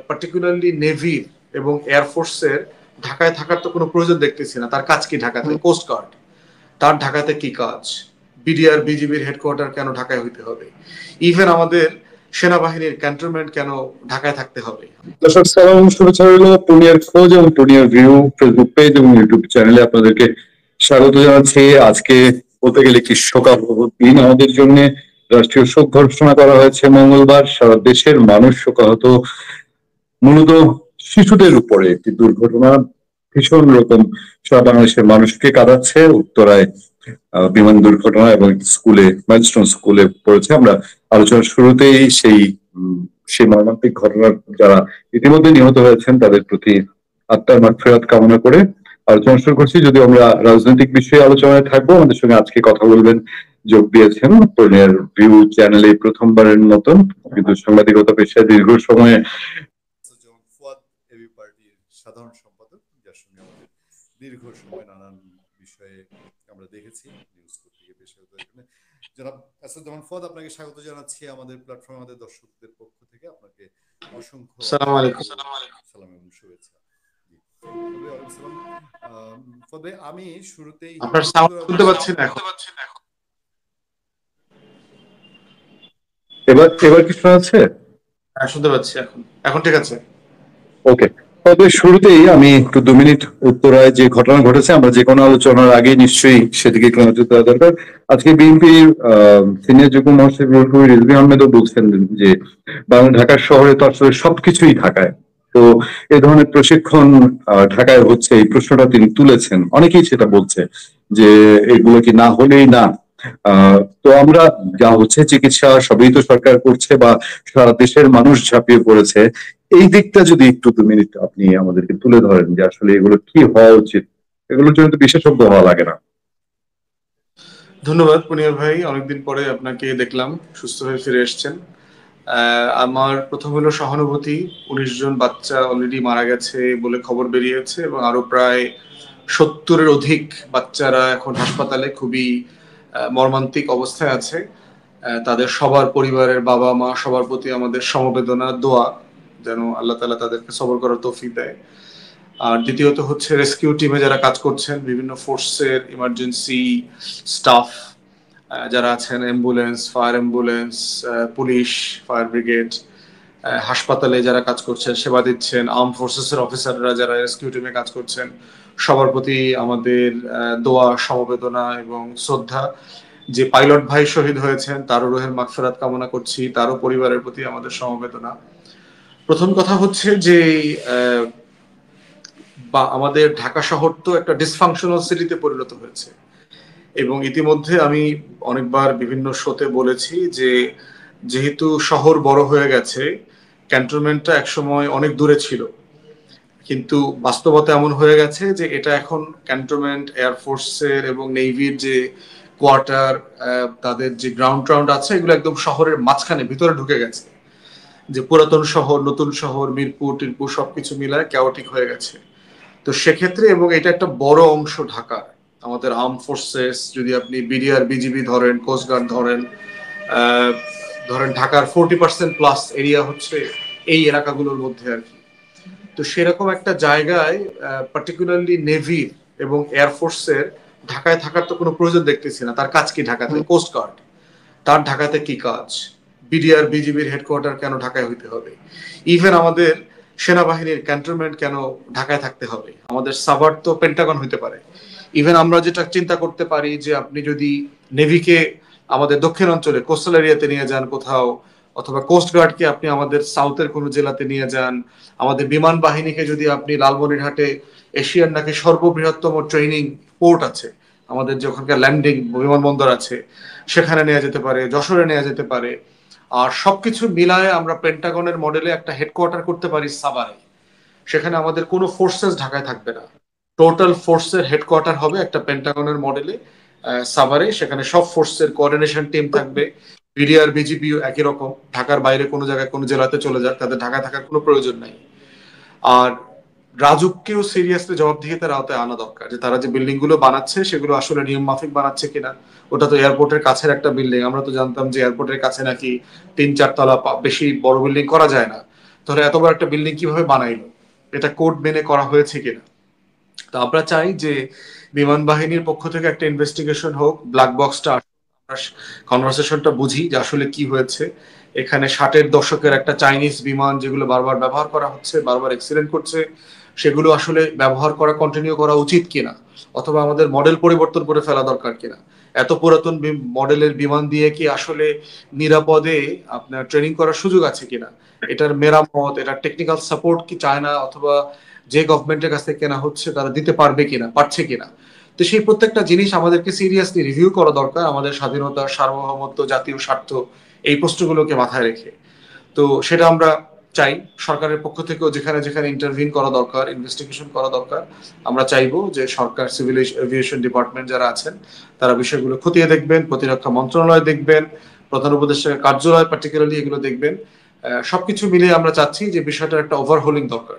Particularly নেভির এবং এয়ারফোর্সের ঢাকায় থাকার তো কোনো প্রয়োজন দেখতেছি না। তার কাজ কি ঢাকাতে? কোস্ট গার্ড, তার ঢাকাতে কি কাজ? বিডিআর বিজিবির হেডকোয়ার্টার কেন ঢাকায় হইতে হবে? ইভেন আমাদের সেনাবাহিনীর ক্যান্টনমেন্ট কেন ঢাকায় থাকতে হবে? দর্শক সালাম, শুভেচ্ছা রইল। পূর্ণিয়ার খোঁজ এবং পূর্ণিয়ার ভিউ ফেসবুক পেজ এবং ইউটিউব চ্যানেলে আপনাদেরকে স্বাগত জানাচ্ছি। আজকে বলতে গেলে একটি শোকাবহ দিন আমাদের জন্য। রাষ্ট্রীয় শোক ঘোষণা করা হয়েছে মঙ্গলবার। সারা দেশের মানুষ শোকাহত। মূলত শিশুদের উপরে একটি দুর্ঘটনা ভীষণ রকম সারা বাংলাদেশের মানুষকে কাঁদাচ্ছে। উত্তরায় বিমান দুর্ঘটনা এবং স্কুলে, মাইলস্টোন স্কুলে পড়েছে। আমরা আলোচনার শুরুতেই সেই মর্মান্তিক ঘটনার যারা ইতিমধ্যে নিহত হয়েছেন তাদের প্রতি আত্মার মাগফিরাত কামনা করে আলোচনা শুরু করছি। যদি আমরা রাজনৈতিক বিষয়ে আলোচনায় থাকবো, আমাদের সঙ্গে আজকে কথা বলবেন, যোগ দিয়েছেন পূর্ণিয়ার ভিউ চ্যানেলে প্রথমবারের মতন, কিন্তু সাংবাদিকতা পেশায় দীর্ঘ সময়ে ফুয়াদ এবি পার্টির সাধারণ সম্পাদক, যার সঙ্গে আমাদের দীর্ঘ সময় নানান বিষয়ে আমরা দেখেছি নিউজ পত্রিকা পেশাগত। জনাব আসাদুজ্জামান ফুয়াদ, আপনাকে স্বাগত জানাচ্ছি আমাদের প্ল্যাটফর্মে। আমাদের দর্শকদের পক্ষ থেকে আপনাকে অসংখ্য আসসালামু আলাইকুম। সালাম এবং শুভেচ্ছা। আমি শুরুতেই আপনার সাউন্ড শুনতে পাচ্ছি না এখন। এবার এবার কি শোনা যাচ্ছে? হ্যাঁ, শুনতে পাচ্ছি এখন। এখন ঠিক আছে। ওকে, তবে শুরুতেই আমি একটু 2 মিনিট উত্তরায় যে ঘটনা ঘটেছে, আমরা যে কোনো আলোচনার আগে নিশ্চয়ই সেদিকে একটু নজর দেওয়া দরকার। আজকে বিএনপির সিনিয়র যুগ্ম মহাসচিব রুহুল কবির রিজভী আহমেদও বলছেন যে ঢাকার শহরে তো আসলে সবকিছুই ঢাকায়, তো এ ধরনের প্রশিক্ষণ ঢাকায় হচ্ছে, এই প্রশ্নটা তিনি তুলেছেন। অনেকেই সেটা বলছে যে এগুলো কি না হলেই না। তো আমরা যা হচ্ছে চিকিৎসা সবই তো সরকার করছে বা সারা দেশের মানুষ ঝাঁপিয়ে পড়েছে। এই দিকটা যদি একটু 2 মিনিট আপনি আমাদেরকে তুলে ধরেন যে আসলে এগুলো কি হওয়া উচিত। এগুলোর জন্য তো বিশেষজ্ঞ হওয়া লাগে না। ধন্যবাদ পুনিয়া ভাই, অনেকদিন পরে আপনাকে দেখলাম, সুস্থ হয়ে ফিরে এসেছেন। আমার প্রথম হলো সহানুভূতি। 19 জন বাচ্চা অলরেডি মারা গেছে বলে খবর বেরিয়েছে এবং আরো প্রায় 70-এর অধিক বাচ্চারা এখন হাসপাতালে খুবই মর্মান্তিক অবস্থায় আছে। তাদের সবার পরিবারের বাবা মা সবার প্রতি আমাদের সমবেদনা, দোয়া যেন আল্লাহ তাআলা তাদেরকে সবর করার তৌফিক দেয়। আর দ্বিতীয়ত হচ্ছে রেস্কিউ টিমে যারা কাজ করছেন, বিভিন্ন ফোর্সের ইমার্জেন্সি স্টাফ যারা আছেন, ambulance, fire ambulance, police, fire brigade, হাসপাতালে যারা কাজ করছেন, সেবা দিচ্ছেন, আর্ম ফোর্সেসের অফিসাররা যারা রেস্কিউ টিমে কাজ করছেন, সবার প্রতি আমাদের দোয়া, সমবেদনা এবং শ্রদ্ধা। যে পাইলট ভাই শহীদ হয়েছেন তারও রুহের মাগফিরাত কামনা করছি, তারও পরিবারের প্রতি আমাদের সমবেদনা। প্রথম কথা হচ্ছে যে বা আমাদের ঢাকা শহর তো একটা ডিসফাংশনাল সিটিতে পরিণত হয়েছে এবং ইতিমধ্যে আমি অনেকবার বিভিন্ন শোতে বলেছি যে যেহেতু শহর বড় হয়ে গেছে, ক্যান্টনমেন্টটা একসময় অনেক দূরে ছিল, কিন্তু বাস্তবতা এমন হয়ে গেছে যে এটা এখন ক্যান্টনমেন্ট, এয়ারফোর্সের এবং নেভির যে কোয়ার্টার, তাদের যে গ্রাউন্ড ট্রাউন্ড আছে, এগুলো একদম শহরের মাঝখানে ভিতরে ঢুকে গেছে। যে পুরাতন শহর, নতুন শহর, মিরপুর টিরপুর সবকিছু মিলায় ক্যাওটিক হয়ে গেছে। তো সেক্ষেত্রে, এবং এটা একটা বড় অংশ ঢাকার, আমাদের আর্ম ফোর্সেস, যদি আপনি বিডিআর বিজিবি ধরেন, কোস্টগার্ড ধরেন, ধরেন ঢাকার 40% প্লাস এরিয়া হচ্ছে এই এলাকাগুলোর মধ্যে আর কি। তো সেরকম একটা জায়গায় পার্টিকুলারলি নেভি এবং এয়ারফোর্সের ঢাকায় থাকার তো কোনো প্রয়োজন দেখতেছি না। তার কাজ কি ঢাকাতে? কোস্টগার্ড, তার ঢাকাতে কি কাজ? বিডিআর বিজিবির হেডকোয়ার্টার কেন ঢাকায় হইতে হবে? ইভেন আমাদের সেনাবাহিনীর ক্যান্টনমেন্ট কেন ঢাকায় থাকতে হবে? আমাদের সাভার তো পেন্টাগন হইতে পারে। ইভেন আমরা যেটা চিন্তা করতে পারি যে আপনি যদি নেভিকে আমাদের দক্ষিণ অঞ্চলে কোস্টাল এরিয়াতে নিয়ে যান কোথাও, অথবা কোস্ট গার্ডকে আপনি আমাদের সাউথের কোনো জেলাতে নিয়ে যান, আমাদের বিমান বাহিনীকে যদি আপনি লালমনিরহাটে, এশিয়ার নাকি সর্ববৃহত্তম ট্রেনিং পোর্ট আছে, আমাদের যে ওখানকার ল্যান্ডিং বিমানবন্দর আছে, সেখানে নেওয়া যেতে পারে, যশোরে নেওয়া যেতে পারে। আর সবকিছু মিলায় আমরা পেন্টাগনের মডেলে একটা হেডকোয়ার্টার করতে পারি সাভারে। সেখানে আমাদের কোনো ফোর্সেস ঢাকায় থাকবে না, টোটাল ফোর্সের হেডকোয়ার্টার হবে একটা পেন্টাগনের মডেলে সাভারে। সেখানে সব ফোর্সের কোঅর্ডিনেশন টিম থাকবে। বিডিআর বিজিবিও একই রকম, ঢাকার বাইরে কোনো জায়গায় কোনো জেলাতে চলে যাক, তাদের ঢাকায় থাকার কোনো প্রয়োজন নাই। আর রাজুককেও সিরিয়াসলি জবাবদিহিতার আওতায় আনা দরকার, যে তারা যে বিল্ডিং গুলো বানাচ্ছে সেগুলো আসলে নিয়ম মাফিক বানাচ্ছে কিনা। ওটা তো এয়ারপোর্টের কাছের একটা বিল্ডিং, আমরা তো জানতাম যে এয়ারপোর্টের কাছে নাকি 3-4 তলা বেশি বড় বিল্ডিং করা যায় না। ধরো এত বড় একটা বিল্ডিং কিভাবে বানাইলো, এটা কোড মেনে করা হয়েছে কিনা। তো আমরা চাই যে বিমান বাহিনীর পক্ষ থেকে একটা ইনভেস্টিগেশন হোক, ব্ল্যাক বক্সটা কনভারসেশনটা বুঝি যে আসলে কি হয়েছে। এখানে 60-এর দশকের একটা চাইনিজ বিমান যেগুলো বারবার ব্যবহার করা হচ্ছে, বারবার এক্সিডেন্ট করছে, সেগুলো আসলে ব্যবহার করা কন্টিনিউ করা উচিত কিনা, অথবা আমাদের মডেল পরিবর্তন করে ফেলা দরকার কিনা। এত পুরাতন মডেলের বিমান দিয়ে কি আসলে নিরাপদে আপনার ট্রেনিং করার সুযোগ আছে কিনা, এটার মেরামত, এটার টেকনিক্যাল সাপোর্ট কি চায়না অথবা যে গভর্নমেন্টের কাছে কেনা হচ্ছে তারা দিতে পারবে কিনা, পারছে কিনা। তো সেই প্রত্যেকটা জিনিস আমাদেরকে সিরিয়াসলি রিভিউ করা দরকার, আমাদের স্বাধীনতা, সার্বভৌমত্ব, জাতীয় স্বার্থ, এই প্রশ্নগুলোকে মাথায় রেখে। তো সেটা আমরা চাই সরকারের পক্ষ থেকেও যেখানে যেখানে ইন্টারভিন করা দরকার, ইনভেস্টিগেশন করা দরকার, আমরা চাইবো যে সরকার, সিভিল এভিয়েশন ডিপার্টমেন্ট যারা আছেন তারা বিষয়গুলো খতিয়ে দেখবেন, প্রতিরক্ষা মন্ত্রণালয় দেখবেন, প্রধান উপদেষ্টার কার্যালয় পার্টিকুলারলি এগুলো দেখবেন। সবকিছু মিলিয়ে আমরা চাচ্ছি যে বিষয়টার একটা ওভারহোলিং দরকার।